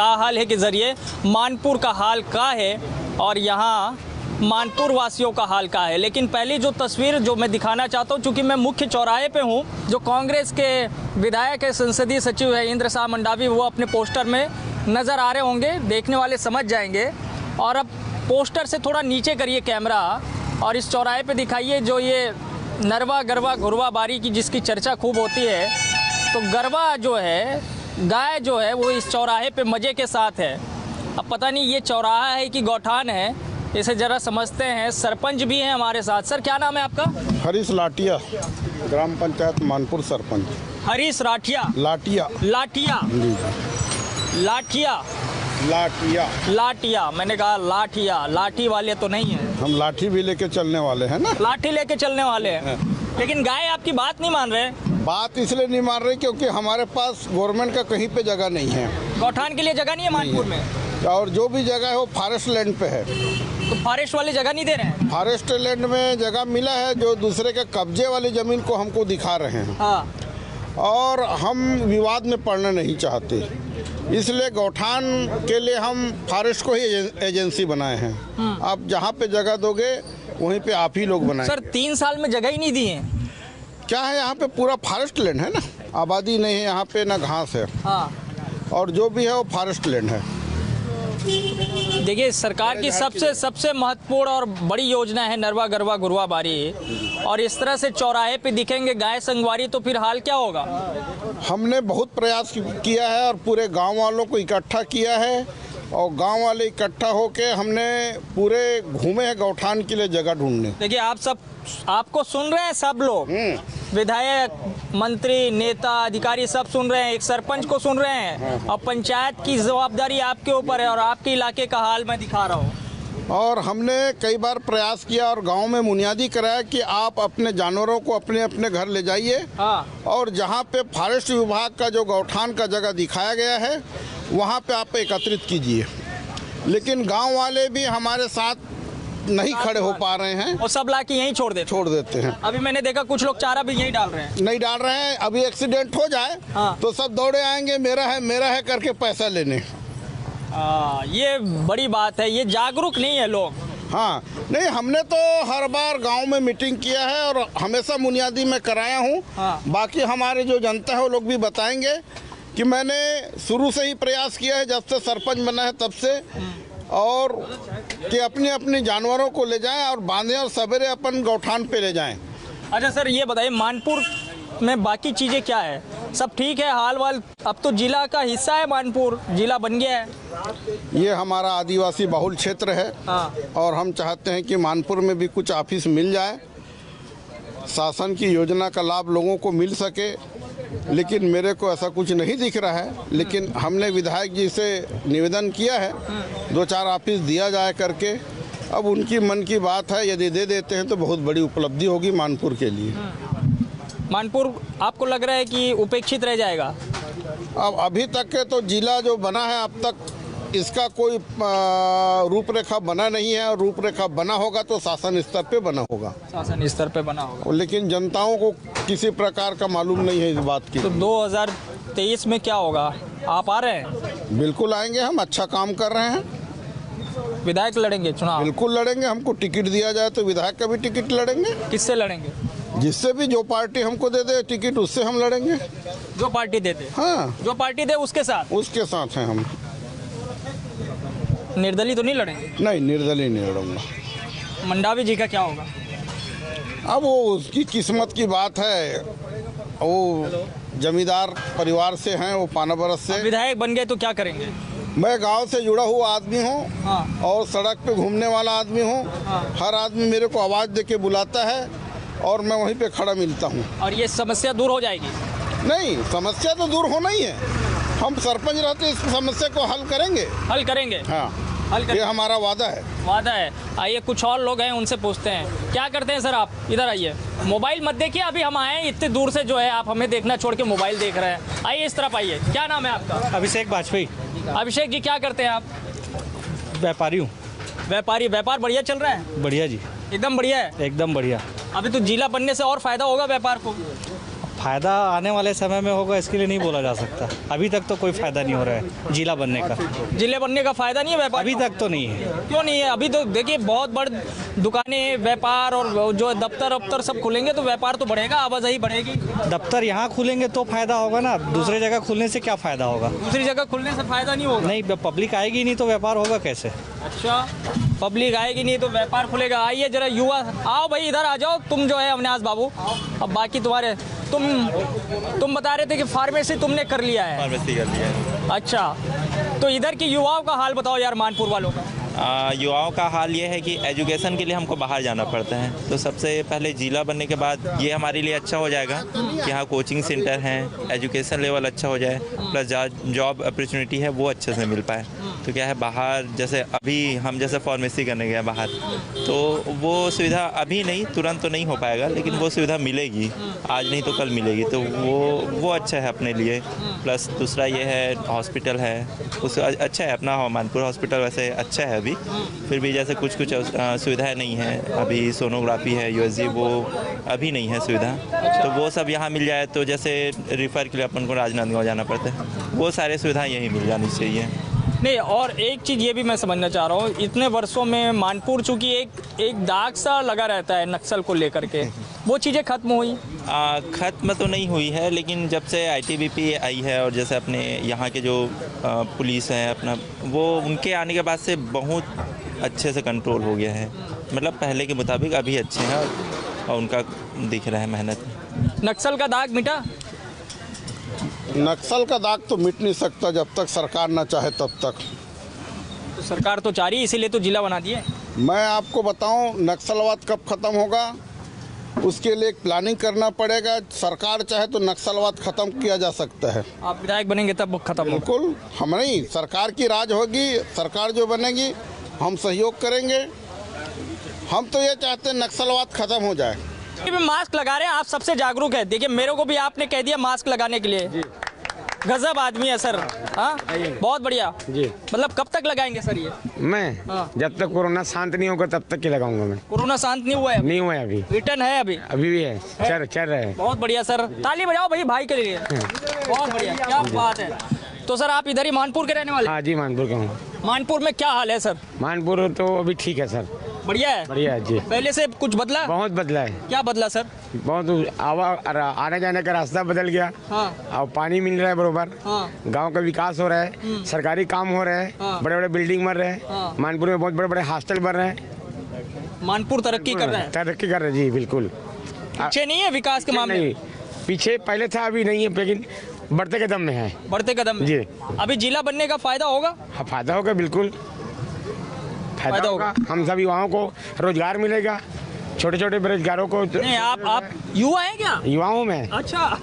का हाल है के ज़रिए मानपुर का हाल का है और यहाँ मानपुर वासियों का हाल का है। लेकिन पहली जो तस्वीर जो मैं दिखाना चाहता हूँ, चूँकि मैं मुख्य चौराहे पे हूँ, जो कांग्रेस के विधायक है, संसदीय सचिव है इंद्र शाह मंडावी, वो अपने पोस्टर में नज़र आ रहे होंगे, देखने वाले समझ जाएंगे। और अब पोस्टर से थोड़ा नीचे करिए कैमरा और इस चौराहे पे दिखाइए जो ये नरवा गरवा घुरवा बारी की जिसकी चर्चा खूब होती है। तो गरवा जो है, गाय जो है, वो इस चौराहे पे मज़े के साथ है। अब पता नहीं ये चौराहा है कि गौठान है, इसे ज़रा समझते हैं। सरपंच भी हैं हमारे साथ। सर क्या नाम है आपका? हरीश लाटिया, ग्राम पंचायत मानपुर सरपंच। हरीश राठिया लाटिया लाठिया लाठिया लाटिया लाठिया, मैंने कहा लाठिया, लाठी वाले तो नहीं है। हम लाठी भी लेके चलने वाले हैं ना। लाठी लेके चलने वाले हैं, लेकिन गाय आपकी बात नहीं मान रहे। बात इसलिए नहीं मान रही क्योंकि हमारे पास गवर्नमेंट का कहीं पे जगह नहीं है। गौठान के लिए जगह नहीं है मानपुर में, और जो भी जगह है वो फॉरेस्ट लैंड पे है। तो फॉरेस्ट वाले जगह नहीं दे रहे हैं। फॉरेस्ट लैंड में जगह मिला है, जो दूसरे के कब्जे वाली जमीन को हमको दिखा रहे हैं। हाँ, और हम विवाद में पड़ना नहीं चाहते, इसलिए गौठान के लिए हम फॉरेस्ट को ही एजेंसी बनाए हैं। आप जहाँ पे जगह दोगे वहीं पे आप ही लोग बनाए। सर 3 साल में जगह ही नहीं दी है। क्या है, यहाँ पे पूरा फॉरेस्ट लैंड है ना, आबादी नहीं है यहाँ पे, ना घास है। हाँ, और जो भी है वो फॉरेस्ट लैंड है। देखिए सरकार की सबसे महत्वपूर्ण और बड़ी योजना है नरवा गरवा घुरवा बारी, और इस तरह से चौराहे पे दिखेंगे गाय संगवारी तो फिर हाल क्या होगा? हमने बहुत प्रयास किया है और पूरे गांव वालों को इकट्ठा किया है, और गांव वाले इकट्ठा होके हमने पूरे घूमे हैं गौठान के लिए जगह ढूंढने। देखिए आपको सुन रहे हैं सब लोग, विधायक, मंत्री, नेता, अधिकारी सब सुन रहे हैं, एक सरपंच को सुन रहे हैं, और पंचायत की जवाबदारी आपके ऊपर है और आपके इलाके का हाल मैं दिखा रहा हूँ। और हमने कई बार प्रयास किया और गांव में बुनियादी कराया कि आप अपने जानवरों को अपने अपने घर ले जाइए। हाँ। और जहां पे फॉरेस्ट विभाग का जो गौठान का जगह दिखाया गया है वहां पे आप एकत्रित कीजिए, लेकिन गांव वाले भी हमारे साथ नहीं खड़े हो पा रहे हैं और सब लाके यहीं छोड़ देते हैं। अभी मैंने देखा कुछ लोग चारा भी यहीं डाल रहे हैं। नहीं डाल रहे हैं, अभी एक्सीडेंट हो जाए तो सब दौड़े आएंगे मेरा है करके पैसा लेने। ये बड़ी बात है, ये जागरूक नहीं है लोग। हाँ, नहीं, हमने तो हर बार गांव में मीटिंग किया है और हमेशा बुनियादी में कराया हूँ। बाकी हमारे जो जनता है वो लोग भी बताएंगे कि मैंने शुरू से ही प्रयास किया है, जब से सरपंच बना है तब से, और कि अपने अपने जानवरों को ले जाएं और बांधें और सवेरे अपन गौठान पे ले जाएं। अच्छा सर ये बताइए, मानपुर में बाकी चीज़ें क्या है? सब ठीक है हाल वाल? अब तो जिला का हिस्सा है, मानपुर जिला बन गया है। ये हमारा आदिवासी बहुल क्षेत्र है। और हम चाहते हैं कि मानपुर में भी कुछ ऑफिस मिल जाए, शासन की योजना का लाभ लोगों को मिल सके, लेकिन मेरे को ऐसा कुछ नहीं दिख रहा है। लेकिन हमने विधायक जी से निवेदन किया है 2-4 ऑफिस दिया जाए करके। अब उनकी मन की बात है, यदि दे देते हैं तो बहुत बड़ी उपलब्धि होगी मानपुर के लिए। मानपुर आपको लग रहा है कि उपेक्षित रह जाएगा? अब अभी तक के तो जिला जो बना है अब तक इसका कोई रूपरेखा बना नहीं है, और रूपरेखा बना होगा तो शासन स्तर पे बना होगा। शासन स्तर पे बना होगा, लेकिन जनताओं को किसी प्रकार का मालूम नहीं है इस बात की। तो 2023 में क्या होगा? आप आ रहे हैं? बिल्कुल आएंगे, हम अच्छा काम कर रहे हैं। विधायक लड़ेंगे चुनाव? बिल्कुल लड़ेंगे, हमको टिकट दिया जाए तो विधायक का भी टिकट लड़ेंगे। किससे लड़ेंगे? जिससे भी, जो पार्टी हमको दे दे टिकट उससे हम लड़ेंगे। जो पार्टी देते? हाँ, जो पार्टी दे उसके साथ हैं हम। निर्दलीय तो नहीं लड़ेंगे? नहीं, निर्दलीय नहीं लड़ूंगा। मंडावी जी का क्या होगा? अब वो उसकी किस्मत की बात है, वो जमींदार परिवार से हैं, वो पाना बरस से। विधायक बन गए तो क्या करेंगे? मैं गांव से जुड़ा हुआ आदमी हूँ। और सड़क पे घूमने वाला आदमी हूँ। हर आदमी मेरे को आवाज़ दे के बुलाता है और मैं वहीं पे खड़ा मिलता हूँ। और ये समस्या दूर हो जाएगी? नहीं, समस्या तो दूर होना ही है। हम सरपंच रहते इस समस्या को हल करेंगे। हाँ, हल करेंगे, ये हमारा वादा है। आइए कुछ और लोग हैं, उनसे पूछते हैं। क्या करते हैं सर आप? इधर आइए, मोबाइल मत देखिए, अभी हम आए हैं इतने दूर से, जो है आप हमें देखना छोड़ के मोबाइल देख रहे हैं। आइए इस तरफ आइए। क्या नाम है आपका? अभिषेक वाजपेयी। अभिषेक जी क्या करते हैं आप? व्यापारी हूँ। व्यापार बढ़िया चल रहा है? बढ़िया जी, एकदम बढ़िया है। एकदम बढ़िया। अभी तो जिला बनने से और फायदा होगा व्यापार को? फ़ायदा आने वाले समय में होगा इसके लिए नहीं बोला जा सकता। अभी तक तो कोई फ़ायदा नहीं हो रहा है जिला बनने का। जिले बनने का फायदा नहीं है व्यापार? अभी तक तो नहीं है। क्यों नहीं है? अभी तो देखिए बहुत बड़ी दुकानें, व्यापार और जो दफ्तर वफ्तर सब खुलेंगे तो व्यापार तो बढ़ेगा, आवाजाही बढ़ेगी। दफ्तर यहाँ खुलेंगे तो फ़ायदा होगा ना, दूसरे जगह खुलने से क्या फ़ायदा होगा? दूसरी जगह खुलने से फायदा नहीं होगा। नहीं, पब्लिक आएगी नहीं तो व्यापार होगा कैसे? अच्छा, पब्लिक आएगी नहीं तो व्यापार खुलेगा। आइए जरा युवा, आओ भाई इधर आ जाओ। तुम जो है अविनाश बाबू, अब बाकी तुम्हारे, तुम बता रहे थे कि फार्मेसी तुमने कर लिया है। फार्मेसी कर लिया है। अच्छा, तो इधर की युवाओं का हाल बताओ यार, मानपुर वालों का। युवाओं का हाल ये है कि एजुकेशन के लिए हमको बाहर जाना पड़ता है, तो सबसे पहले जिला बनने के बाद ये हमारे लिए अच्छा हो जाएगा कि यहाँ कोचिंग सेंटर हैं, एजुकेशन लेवल अच्छा हो जाए, प्लस जॉब अपॉर्चुनिटी है वो अच्छे से मिल पाए। तो क्या है, बाहर जैसे अभी हम जैसे फार्मेसी करने गए बाहर, तो वो सुविधा अभी नहीं, तुरंत तो नहीं हो पाएगा, लेकिन वो सुविधा मिलेगी, आज नहीं तो कल मिलेगी, तो वो अच्छा है अपने लिए। प्लस दूसरा ये है हॉस्पिटल है, उस अच्छा है अपना मानपुर हॉस्पिटल वैसे अच्छा है अभी, फिर भी जैसे कुछ सुविधाएं नहीं है अभी, सोनोग्राफी है, यूएसजी वो अभी नहीं है सुविधा, तो वो सब यहाँ मिल जाए तो जैसे रिफ़र के लिए अपन को राजनांदगांव जाना पड़ता है, वो सारे सुविधाएं यहीं मिल जानी चाहिए। नहीं, और एक चीज़ ये भी मैं समझना चाह रहा हूँ, इतने वर्षों में मानपुर चूँकि एक दाग सा लगा रहता है नक्सल को लेकर के, वो चीज़ें खत्म हुई? ख़त्म तो नहीं हुई है, लेकिन जब से आईटीबीपी आई है और जैसे अपने यहाँ के जो पुलिस है अपना, वो उनके आने के बाद से बहुत अच्छे से कंट्रोल हो गया है, मतलब पहले के मुताबिक अभी अच्छे हैं और उनका दिख रहा है मेहनत। नक्सल का दाग मिटा? नक्सल का दाग तो मिट नहीं सकता जब तक सरकार ना चाहे तब तक। तो सरकार तो चाह रही है, इसीलिए तो जिला बना दिए। मैं आपको बताऊं, नक्सलवाद कब ख़त्म होगा उसके लिए एक प्लानिंग करना पड़ेगा। सरकार चाहे तो नक्सलवाद ख़त्म किया जा सकता है। आप विधायक बनेंगे तब खत्म होगा? बिल्कुल, हम नहीं, सरकार की राज होगी, सरकार जो बनेगी हम सहयोग करेंगे। हम तो ये चाहते हैं नक्सलवाद ख़त्म हो जाए। में मास्क लगा रहे हैं, आप सबसे जागरूक है। देखिए मेरे को भी आपने कह दिया मास्क लगाने के लिए। गजब आदमी है सर। हाँ, बहुत बढ़िया जी। मतलब कब तक लगाएंगे सर ये? मैं जब तक कोरोना शांत नहीं होगा तब तक के लगाऊंगा मैं। कोरोना शांत नहीं हुआ है? नहीं हुआ है अभी, रिटर्न है अभी भी है, चल रहा है। बहुत बढ़िया सर, ताली बजाओ भाई के लिए। बहुत बढ़िया, क्या बात है। तो सर आप इधर ही मानपुर के रहने वाले? हाँ जी, मानपुर का हूँ। मानपुर में क्या हाल है सर? मानपुर तो अभी ठीक है सर, बढ़िया है। बढ़िया है जी। पहले से कुछ बदला? बहुत बदला है। क्या बदला सर? बहुत आने जाने का रास्ता बदल गया। हाँ। और पानी मिल रहा है बरोबर। हाँ। गांव का विकास हो रहा है, सरकारी काम हो रहे हैं। हाँ। बड़े बड़े बिल्डिंग बन रहे हैं। हाँ। मानपुर में बहुत बड़े बड़े हॉस्टल बन रहे हैं। मानपुर तरक्की कर रहा है? तरक्की कर रहे हैं जी, बिल्कुल। पीछे नहीं है विकास के मामले? नहीं, पीछे पहले था, अभी नहीं है, लेकिन बढ़ते कदम में है। बढ़ते कदम में? जी। अभी जिला बनने का फायदा होगा? हाँ, फायदा होगा, बिल्कुल फायदा होगा। हम सभी युवाओं को रोजगार मिलेगा, छोटे छोटे बेरोजगारों को। नहीं, आप युवा हैं क्या? युवाओं में। अच्छा।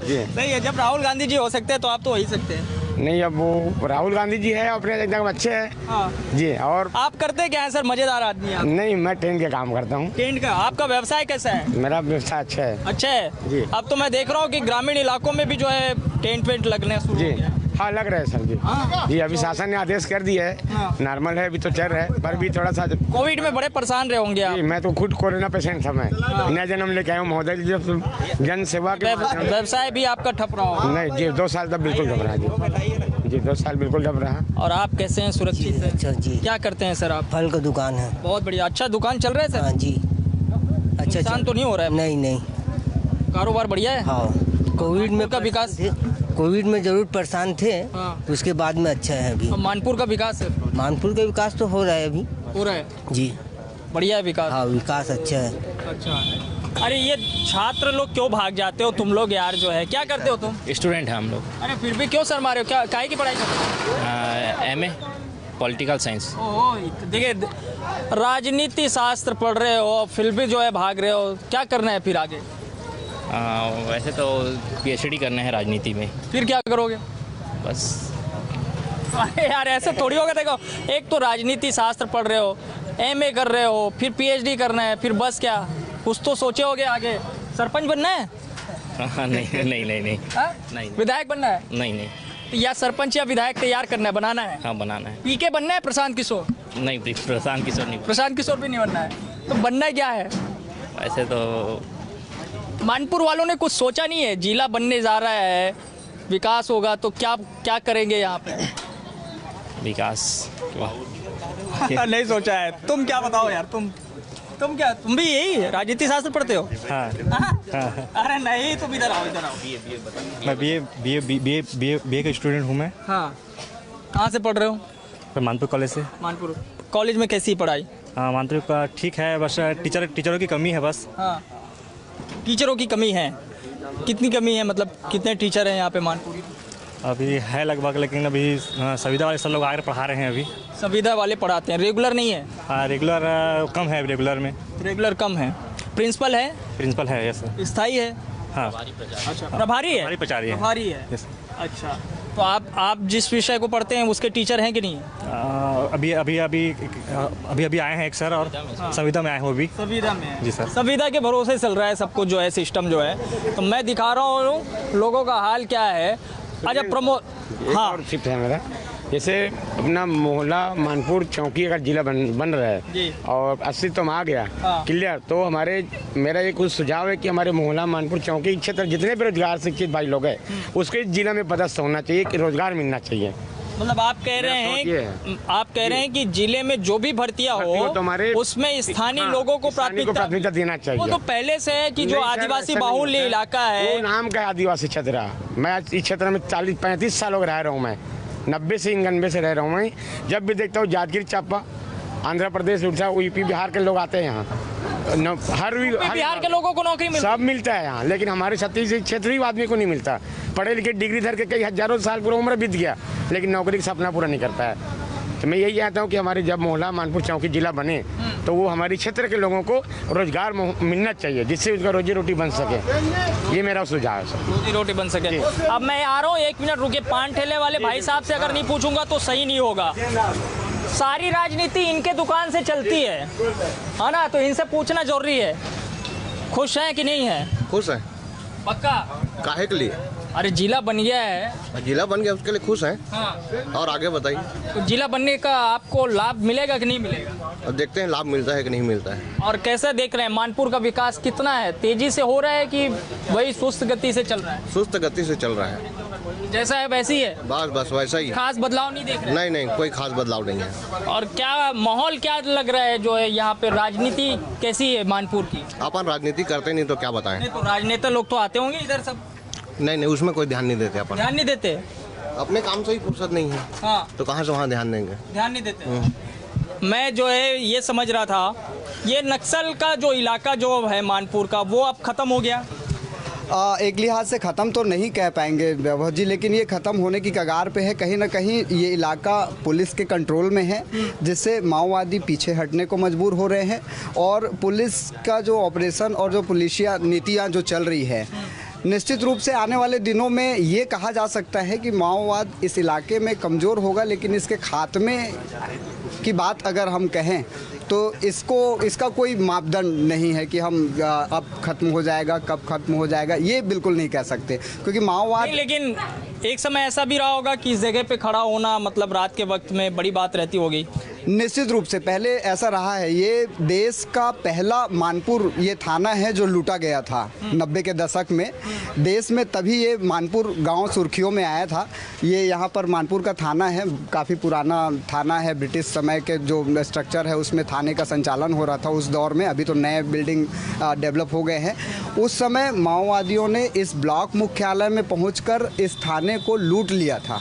जी। नहीं है, जब राहुल गांधी जी हो सकते हैं तो आप तो हो ही सकते हैं। नहीं, अब वो राहुल गांधी जी है, अपने एकदम अच्छे हैं। हाँ। जी। और आप करते क्या है सर? मजेदार आदमी हैं आप। नहीं, मैं टेंट का काम करता हूँ। टेंट का? आपका व्यवसाय कैसा है? मेरा व्यवसाय अच्छा है। अच्छा है जी। अब तो मैं देख रहा हूँ कि ग्रामीण इलाकों में भी जो है टेंट वेंट लगने शुरू जी। हो गया। हाँ, लग रहा है सर जी। हाँ। जी, अभी शासन ने आदेश कर दिया है। हाँ। नॉर्मल है, अभी तो चल रहा है, पर भी थोड़ा सा। कोविड में बड़े परेशान रहे होंगे आप। जी, मैं तो खुद कोरोना पेशेंट था। मैं नया जन्म लेके आया हूँ महोदय जी, जब जन सेवा के व्यवसाय भी आपका ठप रहा हो? नहीं जी, 2 साल तक बिल्कुल ठप रहा जी। 2 साल बिल्कुल ठप रहा। और आप कैसे हैं? सुरक्षित है? अच्छा जी। क्या करते हैं सर आप? फल का दुकान है। बहुत बढ़िया। अच्छा दुकान चल रहा है सर? हाँ जी। अच्छा नुकसान तो नहीं हो रहा है? नहीं नहीं। कारोबार बढ़िया है? हाँ, कोविड में का विकास? कोविड में जरूर परेशान थे। हाँ। उसके बाद में अच्छा है अभी। अब मानपुर का विकास है? मानपुर का विकास तो हो रहा है अभी। हो रहा है जी। बढ़िया है विकास? हाँ, विकास अच्छा है। अच्छा। अरे ये छात्र लोग क्यों भाग जाते हो तुम लोग यार? जो है क्या करते हो तुम? स्टूडेंट हैं हम लोग। अरे फिर भी क्यों शर्मा रहे हो? क्या काहे की पढ़ाई करते हो? MA political science. ओह, देखिए राजनीति शास्त्र पढ़ रहे हो, फिर भी जो है भाग रहे हो, क्या करना है फिर आगे? वैसे तो पीएचडी करना है राजनीति में। फिर क्या करोगे? बस। अरे यार ऐसे थोड़ी होगा। देखो, एक तो राजनीति शास्त्र पढ़ रहे हो, एमए कर रहे हो, फिर पीएचडी करना है, फिर बस क्या कुछ तो सोचे होगे आगे? सरपंच बनना है? नहीं नहीं नहीं नहीं। हाँ? नहीं। विधायक बनना है? नहीं नहीं। या सरपंच या विधायक तैयार करना है, बनाना है? हाँ, बनाना है। पीके बनना है? प्रशांत किशोर? नहीं, प्रशांत किशोर नहीं। प्रशांत किशोर भी नहीं बनना है? तो बनना क्या है? वैसे तो मानपुर वालों ने कुछ सोचा नहीं है, जिला बनने जा रहा है, विकास होगा तो क्या क्या करेंगे यहाँ पे? विकास नहीं सोचा है। तुम क्या बताओ यार, तुम क्या, तुम भी यही राजनीति शास्त्र पढ़ते हो? हाँ अरे नहीं, तुम इधर आओ, इधर आओ। मैं बीए का स्टूडेंट हूँ मैं। हाँ, कहाँ से पढ़ रहे हो? मैं मानपुर कॉलेज से। मानपुर कॉलेज में कैसी पढ़ाई? हाँ, मानपुर का ठीक है, बस टीचरों की कमी है बस। हाँ, टीचरों की कमी है। कितनी कमी है, मतलब कितने टीचर हैं यहाँ पे मानपुर? अभी है लगभग, लेकिन अभी संविदा वाले सब लोग आकर पढ़ा रहे हैं अभी। संविदा वाले पढ़ाते हैं, रेगुलर नहीं है? हाँ, रेगुलर कम है, रेगुलर में। रेगुलर कम है। प्रिंसिपल है? प्रिंसिपल है, यस सर। स्थायी है? हाँ। अच्छा, प्रभारी है? प्रभारी है। प्रभारी है। यस। अच्छा, तो आप जिस विषय को पढ़ते हैं उसके टीचर हैं कि नहीं? अभी आए हैं एक सर, और संविदा में आए हैं वो भी। संविदा में? जी सर। संविदा के भरोसे चल रहा है सब कुछ जो है, सिस्टम जो है। तो मैं दिखा रहा हूँ लोगों का हाल क्या है। अच्छा, प्रमोद। हाँ, और शिफ्ट है मेरा, जैसे अपना मोहल्ला मानपुर चौकी अगर जिला बन रहा जी। है और अस्तित्व में आ गया हाँ। क्लियर, तो मेरा ये कुछ सुझाव है कि हमारे मोहल्ला मानपुर चौकी क्षेत्र जितने बेरोजगार शिक्षित भाई लोग हैं उसके जिला में पदस्थ होना चाहिए, कि रोजगार मिलना चाहिए। मतलब आप कह रहे हैं कि जिले में जो भी भर्तियां हो तो हमारे उसमें स्थानीय लोगों को प्राथमिकता देना चाहिए। वो तो पहले से है कि जो नहीं सर, आदिवासी ऐसा बाहुल्य नहीं है। इलाका है। वो नाम का आदिवासी क्षेत्र है। मैं इस क्षेत्र में 40-35 सालों रह रहा हूँ। मैं 90 से 91 से रह रहा हूँ। मैं जब भी देखता हूँ जाजगीर चांपा, आंध्र प्रदेश, उड़ीसा, यूपी, बिहार के लोग आते हैं यहाँ। हर बिहार के लोगों को नौकरी सब मिलता है यहाँ, लेकिन हमारे छत्तीसगढ़ क्षेत्रीय आदमी को नहीं मिलता। पढ़े लिखे डिग्री धर के कई हजारों साल पूरा उम्र बीत गया, लेकिन नौकरी का सपना पूरा नहीं करता है। तो मैं यही चाहता हूँ कि हमारे जब मोहल्ला मानपुर चौकी जिला बने तो वो हमारे क्षेत्र के लोगों को रोजगार मिलना चाहिए, जिससे उसका रोजी रोटी बन सके। ये मेरा सुझाव है सर। रोजी रोटी बन सके। अब मैं आ रहा हूँ, 1 मिनट रुके। पान ठेले वाले भाई साहब से अगर नहीं पूछूंगा तो सही नहीं होगा। सारी राजनीति इनके दुकान से चलती है ना, तो इनसे पूछना जरूरी है। खुश हैं कि नहीं है? खुश है। पक्का? काहे के लिए? अरे जिला बन गया है। जिला बन गया उसके लिए खुश हैं। हाँ। और आगे बताइए। तो जिला बनने का आपको लाभ मिलेगा कि नहीं मिलेगा? अब देखते हैं लाभ मिलता है कि नहीं मिलता है। और कैसे देख रहे हैं मानपुर का विकास कितना है? तेजी से हो रहा है कि वही सुस्त गति से चल रहा है? सुस्त गति से चल रहा है। जैसा है वैसी है? बस वैसा ही है। खास बदलाव नहीं देख रहे? नहीं, कोई खास बदलाव नहीं है। और क्या माहौल क्या लग रहा है जो है यहाँ पे? राजनीति कैसी है मानपुर की? अपन राजनीति करते नहीं तो क्या बताएं। नहीं, तो राजनेता लोग तो आते होंगे इधर सब? नहीं, उसमें कोई ध्यान नहीं देते। अपन ध्यान नहीं देते? अपने काम से ही फुर्सत नहीं है। हाँ, तो कहाँ से वहाँ ध्यान देंगे? ध्यान नहीं देते। मैं जो है ये समझ रहा था, ये नक्सल का जो इलाका जो है मानपुर का, वो अब खत्म हो गया। एक लिहाज से ख़त्म तो नहीं कह पाएंगे वैभव जी, लेकिन ये ख़त्म होने की कगार पे है। कहीं ना कहीं ये इलाका पुलिस के कंट्रोल में है, जिससे माओवादी पीछे हटने को मजबूर हो रहे हैं। और पुलिस का जो ऑपरेशन और जो पुलिसिया नीतियाँ जो चल रही है, निश्चित रूप से आने वाले दिनों में ये कहा जा सकता है कि माओवाद इस इलाके में कमज़ोर होगा, लेकिन इसके खात्मे की बात अगर हम कहें तो इसका कोई मापदंड नहीं है कि हम अब ख़त्म हो जाएगा, कब ख़त्म हो जाएगा, ये बिल्कुल नहीं कह सकते, क्योंकि माओवाद। लेकिन एक समय ऐसा भी रहा होगा कि इस जगह पे खड़ा होना मतलब रात के वक्त में बड़ी बात रहती होगी। निश्चित रूप से पहले ऐसा रहा है। ये देश का पहला मानपुर ये थाना है जो लूटा गया था 90 के दशक में देश में, तभी ये मानपुर गांव सुर्खियों में आया था। ये यहाँ पर मानपुर का थाना है, काफ़ी पुराना थाना है। ब्रिटिश समय के जो स्ट्रक्चर है उसमें थाने का संचालन हो रहा था उस दौर में। अभी तो नए बिल्डिंग डेवलप हो गए हैं। उस समय माओवादियों ने इस ब्लॉक मुख्यालय में पहुँचकर इस थाने को लूट लिया था।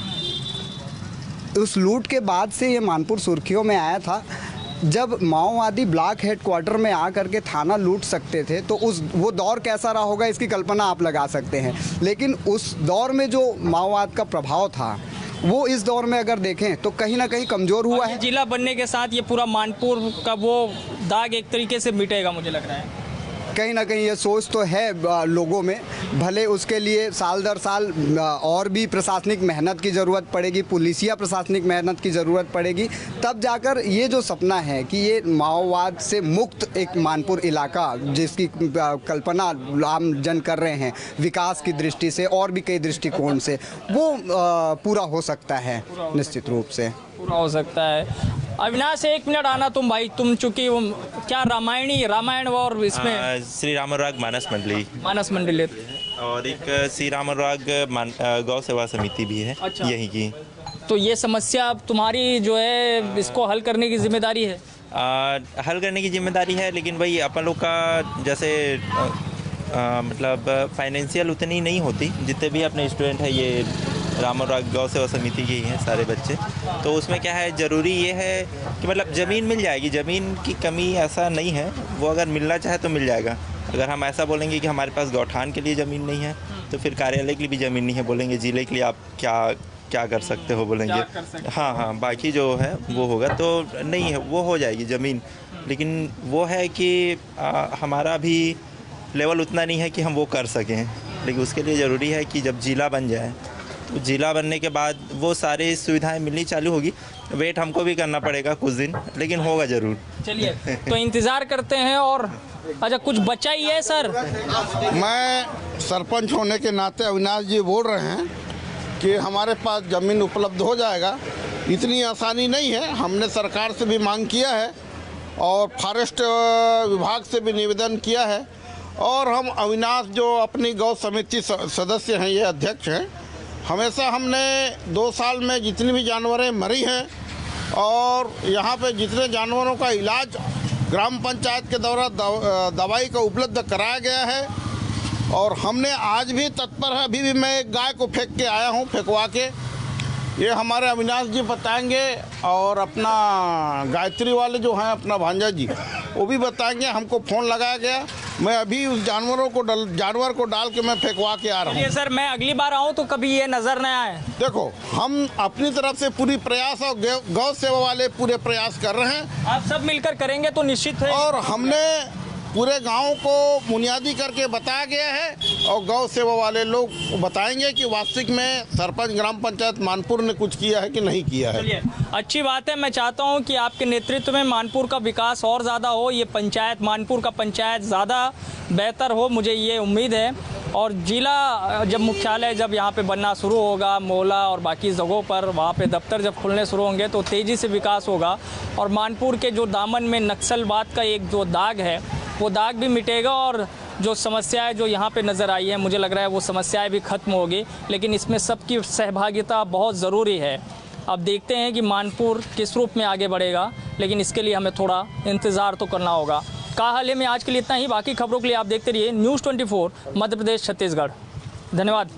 उस लूट के बाद से ये मानपुर सुर्खियों में आया था। जब माओवादी ब्लॉक हेडक्वार्टर में आकर के थाना लूट सकते थे तो वो दौर कैसा रहा होगा इसकी कल्पना आप लगा सकते हैं। लेकिन उस दौर में जो माओवाद का प्रभाव था वो इस दौर में अगर देखें तो कहीं ना कहीं कमज़ोर हुआ है। जिला बनने के साथ ये पूरा मानपुर का वो दाग एक तरीके से मिटेगा, मुझे लग रहा है। कहीं ना कहीं ये सोच तो है लोगों में, भले उसके लिए साल दर साल और भी प्रशासनिक मेहनत की ज़रूरत पड़ेगी, पुलिसिया प्रशासनिक मेहनत की ज़रूरत पड़ेगी, तब जाकर ये जो सपना है कि ये माओवाद से मुक्त एक मानपुर इलाका जिसकी कल्पना आम जन कर रहे हैं विकास की दृष्टि से और भी कई दृष्टिकोण से, वो पूरा हो सकता है। निश्चित रूप से पूरा हो सकता है। अविनाश एक मिनट आना तुम भाई, तुम चूंकि क्या रामायण और इसमें श्री राम अनुराग मानस मंडली और एक श्री राम अनुराग गौ सेवा समिति भी है। अच्छा। यहीं की। तो ये समस्या अब तुम्हारी जो है इसको हल करने की जिम्मेदारी है? हल करने की जिम्मेदारी है, लेकिन भाई अपन लोग का जैसे मतलब फाइनेंशियल उतनी नहीं होती। जितने भी अपने स्टूडेंट हैं ये राम अनुराग गौ सेवा समिति के ही हैं सारे बच्चे। तो उसमें क्या है, ज़रूरी ये है कि मतलब ज़मीन मिल जाएगी, ज़मीन की कमी ऐसा नहीं है। वो अगर मिलना चाहे तो मिल जाएगा। अगर हम ऐसा बोलेंगे कि हमारे पास गौठान के लिए ज़मीन नहीं है तो फिर कार्यालय के लिए भी ज़मीन नहीं है, बोलेंगे जिले के लिए आप क्या कर सकते हो, बोलेंगे हाँ बाकी जो है वो होगा। तो नहीं है, वो हो जाएगी ज़मीन। लेकिन वो है कि हमारा भी लेवल उतना नहीं है कि हम वो कर सकें। लेकिन उसके लिए ज़रूरी है कि जब जिला बन जाए तो जिला बनने के बाद वो सारी सुविधाएं मिलनी चालू होगी। वेट हमको भी करना पड़ेगा कुछ दिन, लेकिन होगा ज़रूर। चलिए तो इंतज़ार करते हैं। और अच्छा कुछ बचा ही है सर? मैं सरपंच होने के नाते अविनाश जी बोल रहे हैं कि हमारे पास ज़मीन उपलब्ध हो जाएगा। इतनी आसानी नहीं है। हमने सरकार से भी मांग किया है और फॉरेस्ट विभाग से भी निवेदन किया है। और हम अविनाश जो अपनी गौ समिति सदस्य हैं, ये अध्यक्ष हैं, हमेशा हमने 2 साल में जितनी भी जानवरें मरी हैं और यहाँ पे जितने जानवरों का इलाज ग्राम पंचायत के द्वारा दवाई का उपलब्ध कराया गया है। और हमने आज भी तत्पर है। अभी भी मैं एक गाय को फेंक के आया हूँ, फेंकवा के। ये हमारे अविनाश जी बताएंगे और अपना गायत्री वाले जो हैं अपना भांजा जी वो भी बताएंगे। हमको फ़ोन लगाया गया, मैं अभी उस जानवर को डाल के मैं फेंकवा के आ रहा हूँ। सर मैं अगली बार आऊँ तो कभी ये नज़र न आए। देखो हम अपनी तरफ से पूरी प्रयास और गौ सेवा वाले पूरे प्रयास कर रहे हैं। आप सब मिलकर करेंगे तो निश्चित है। और हमने पूरे गांव को बुनियादी करके बताया गया है और गौ सेवा वाले लोग बताएंगे कि वास्तविक में सरपंच ग्राम पंचायत मानपुर ने कुछ किया है कि नहीं किया है। चलिए अच्छी बात है। मैं चाहता हूं कि आपके नेतृत्व में मानपुर का विकास और ज़्यादा हो, ये पंचायत मानपुर का पंचायत ज़्यादा बेहतर हो, मुझे ये उम्मीद है। और जिला जब मुख्यालय जब यहाँ पे बनना शुरू होगा, मोहला और बाकी जगहों पर वहाँ पे दफ्तर जब खुलने शुरू होंगे तो तेज़ी से विकास होगा। और मानपुर के जो दामन में नक्सलवाद का एक जो दाग है वो दाग भी मिटेगा और जो समस्याएं जो यहाँ पे नज़र आई है मुझे लग रहा है वो समस्याएं भी ख़त्म होगी। लेकिन इसमें सबकी सहभागिता बहुत ज़रूरी है। अब देखते हैं कि मानपुर किस रूप में आगे बढ़ेगा, लेकिन इसके लिए हमें थोड़ा इंतज़ार तो करना होगा। काहले में आज के लिए इतना ही। बाकी खबरों के लिए आप देखते रहिए News 24 मध्य प्रदेश छत्तीसगढ़। धन्यवाद।